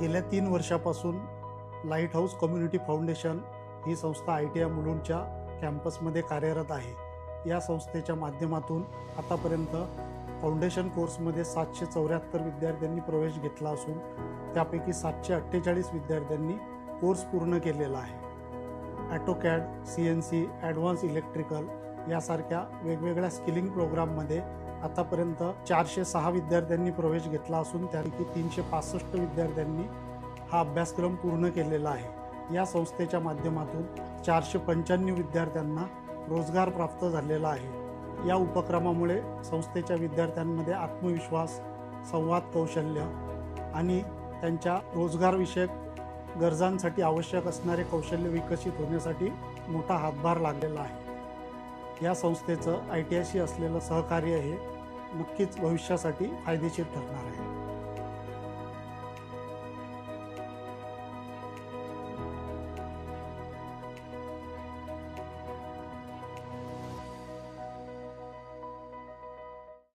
गेल्या 3 वर्षापासून light house community foundation ही संस्था ITI मुलुंडच्या कॅम्पसमध्ये कार्यरत आहे. या संस्थेच्या माध्यमातून आतापर्यंत फाउंडेशन कोर्समध्ये 774 विद्यार्थ्यांनी प्रवेश घेतला असून त्यापैकी 748 विद्यार्थ्यांनी कोर्स पूर्ण केलेला आहे. AutoCAD, CNC, ॲडव्हान्स इलेक्ट्रिकल यासारख्या वेगवेगळ्या स्किलिंग प्रोग्राममध्ये आतापर्यंत 406 विद्यार्थ्यांनी प्रवेश घेतला असून त्यापैकी 365 विद्यार्थ्यांनी हा अभ्यासक्रम पूर्ण केलेला आहे. या संस्थेच्या माध्यमातून 495 विद्यार्थ्यांना रोजगार प्राप्त झालेला आहे. या उपक्रमामुळे संस्थेच्या विद्यार्थ्यांमध्ये आत्मविश्वास, संवाद कौशल्य आणि त्यांच्या रोजगारविषयक गरजांसाठी आवश्यक असणारे कौशल्य विकसित होण्यासाठी मोठा हातभार लागलेला आहे. या संस्थेचं ITIशी असलेलं सहकार्य हे नक्कीच भविष्यासाठी फायदेशीर ठरणार आहे.